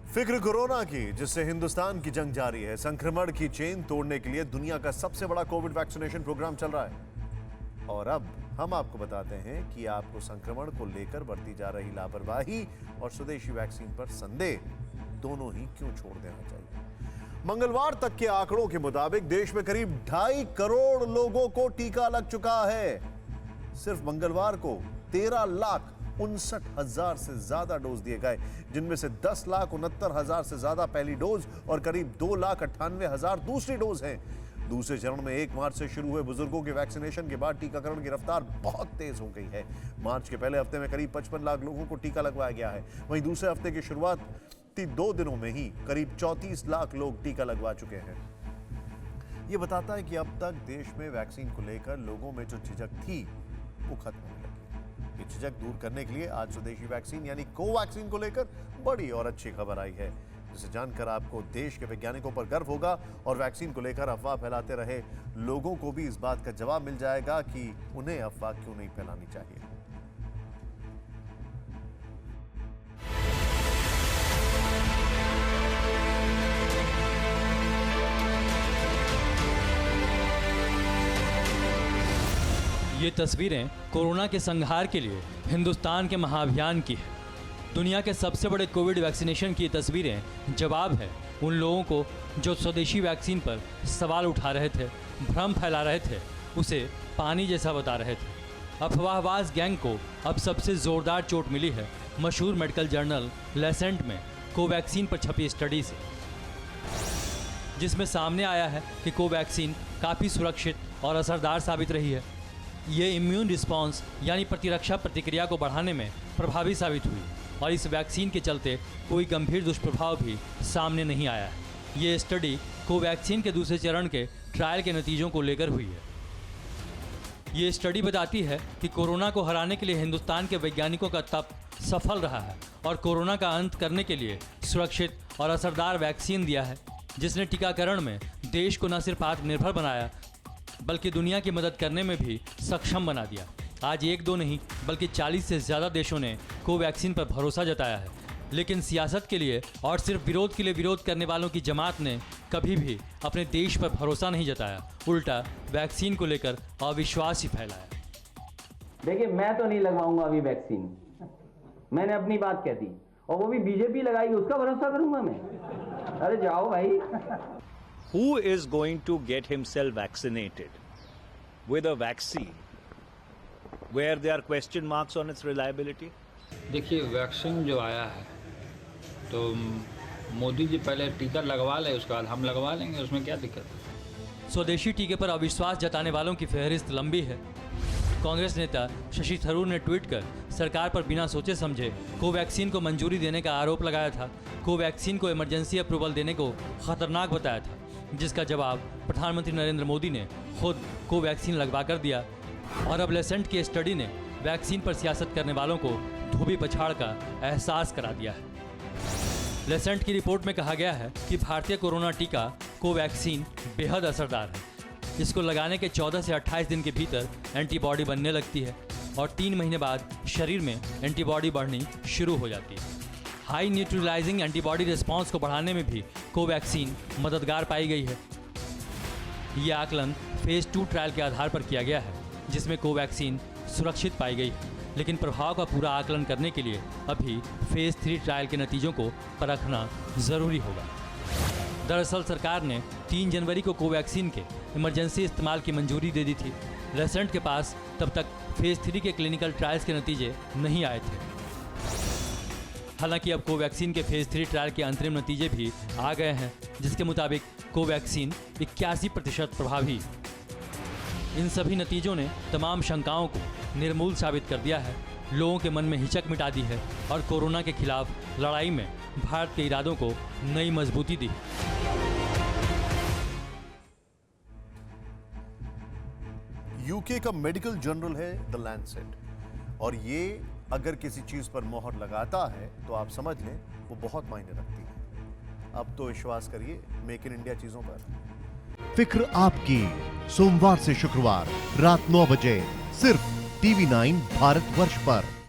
फिक्र कोरोना की, जिससे हिंदुस्तान की जंग जारी है। संक्रमण की चेन तोड़ने के लिए दुनिया का सबसे बड़ा कोविड वैक्सीनेशन प्रोग्राम चल रहा है। और अब हम आपको बताते हैं कि आपको संक्रमण को लेकर बरती जा रही लापरवाही और स्वदेशी वैक्सीन पर संदेह दोनों ही क्यों छोड़ देना चाहिए। मंगलवार तक के आंकड़ों के मुताबिक देश में करीब 2.5 करोड़ लोगों को टीका लग चुका है। सिर्फ मंगलवार को 13,59,000 से ज्यादा डोज दिए गए, जिनमें से 10,69,000 से ज्यादा पहली डोज और करीब 2,98,000 दूसरी डोज हैं। दूसरे चरण में 1 मार्च से शुरू हुए बुजुर्गों के वैक्सीनेशन के बाद टीकाकरण की रफ्तार बहुत तेज हो गई है। मार्च के पहले हफ्ते में करीब 55 लाख लोगों को टीका लगवाया गया है। वहीं दूसरे हफ्ते की शुरुआती 2 दिनों में ही करीब 34 लाख लोग टीका लगवा चुके हैं। यह बताता है कि अब तक देश में वैक्सीन को लेकर लोगों में जो झिझक थी वो खत्म होने लगी। ये झिझक दूर करने के लिए आज स्वदेशी वैक्सीन यानी कोवैक्सीन को लेकर बड़ी और अच्छी खबर आई है, जिसे जानकर आपको देश के वैज्ञानिकों पर गर्व होगा और वैक्सीन को लेकर अफवाह फैलाते रहे लोगों को भी इस बात का जवाब मिल जाएगा कि उन्हें अफवाह क्यों नहीं फैलानी चाहिए। ये तस्वीरें कोरोना के संहार के लिए हिंदुस्तान के महाअभियान की है। दुनिया के सबसे बड़े कोविड वैक्सीनेशन की ये तस्वीरें जवाब है उन लोगों को जो स्वदेशी वैक्सीन पर सवाल उठा रहे थे, भ्रम फैला रहे थे, उसे पानी जैसा बता रहे थे। अफवाहबाज गैंग को अब सबसे जोरदार चोट मिली है मशहूर मेडिकल जर्नल लेसेंट में कोवैक्सीन पर छपी स्टडी से, जिसमें सामने आया है कि कोवैक्सीन काफ़ी सुरक्षित और असरदार साबित रही है। ये इम्यून रिस्पांस यानी प्रतिरक्षा प्रतिक्रिया को बढ़ाने में प्रभावी साबित हुई और इस वैक्सीन के चलते कोई गंभीर दुष्प्रभाव भी सामने नहीं आया है। ये स्टडी कोवैक्सीन के दूसरे चरण के ट्रायल के नतीजों को लेकर हुई है। ये स्टडी बताती है कि कोरोना को हराने के लिए हिंदुस्तान के वैज्ञानिकों का तप सफल रहा है और कोरोना का अंत करने के लिए सुरक्षित और असरदार वैक्सीन दिया है, जिसने टीकाकरण में देश को न सिर्फ आत्मनिर्भर बनाया बल्कि दुनिया की मदद करने में भी सक्षम बना दिया। आज 1-2 नहीं बल्कि 40 से ज़्यादा देशों ने कोवैक्सीन पर भरोसा जताया है, लेकिन सियासत के लिए और सिर्फ विरोध के लिए विरोध करने वालों की जमात ने कभी भी अपने देश पर भरोसा नहीं जताया, उल्टा वैक्सीन को लेकर अविश्वास ही फैलाया। देखिए, मैं तो नहीं लगवाऊंगा अभी वैक्सीन, मैंने अपनी बात कह दी और वो भी बीजेपी लगाएगी, उसका भरोसा करूंगा मैं? अरे जाओ भाई। Who is going to get himself vaccinated with a vaccine where there are question marks on its reliability? देखिए, वैक्सीन जो आया है तो मोदी जी पहले टीका लगवा ले, उसके बाद हम लगवा लेंगे, उसमें क्या दिक्कत है। स्वदेशी टीके पर अविश्वास जताने वालों की फहरिस्त लंबी है। कांग्रेस नेता शशि थरूर ने ट्वीट कर सरकार पर बिना सोचे समझे कोवैक्सीन को मंजूरी देने का आरोप लगाया था। कोवैक्सीन को इमरजेंसी अप्रूवल देने को खतरनाक बताया था, जिसका जवाब प्रधानमंत्री नरेंद्र मोदी ने खुद कोवैक्सीन लगवा कर दिया। और अब लेसेंट की स्टडी ने वैक्सीन पर सियासत करने वालों को धोबी पछाड़ का एहसास करा दिया है। लेसेंट की रिपोर्ट में कहा गया है कि भारतीय कोरोना टीका कोवैक्सीन बेहद असरदार है। इसको लगाने के 14 से 28 दिन के भीतर एंटीबॉडी बनने लगती है और 3 महीने बाद शरीर में एंटीबॉडी बढ़नी शुरू हो जाती है। हाई न्यूट्रलाइजिंग एंटीबॉडी रिस्पांस को बढ़ाने में भी कोवैक्सीन मददगार पाई गई है। ये आकलन फेज 2 ट्रायल के आधार पर किया गया है, जिसमें कोवैक्सीन सुरक्षित पाई गई है, लेकिन प्रभाव का पूरा आकलन करने के लिए अभी फेज 3 ट्रायल के नतीजों को परखना जरूरी होगा। दरअसल सरकार ने 3 जनवरी को कोवैक्सीन के इमरजेंसी इस्तेमाल की मंजूरी दे दी थी। लेसेंट के पास तब तक फेज 3 के क्लिनिकल ट्रायल्स के नतीजे नहीं आए थे। हालांकि अब कोवैक्सीन के फेज 3 ट्रायल के अंतरिम नतीजे भी आ गए हैं, जिसके मुताबिक कोवैक्सीन 81% प्रभावी। इन सभी नतीजों ने तमाम शंकाओं को निर्मूल साबित कर दिया है, लोगों के मन में हिचक मिटा दी है और कोरोना के खिलाफ लड़ाई में भारत के इरादों को नई मजबूती दी। यूके का मेडिकल जर्नल है द लैंसेट, और ये अगर किसी चीज पर मोहर लगाता है तो आप समझ लें वो बहुत मायने रखती है। अब तो विश्वास करिए मेक इन इंडिया चीजों पर। फिक्र आपकी, सोमवार से शुक्रवार रात 9 बजे सिर्फ TV9 भारतवर्ष पर।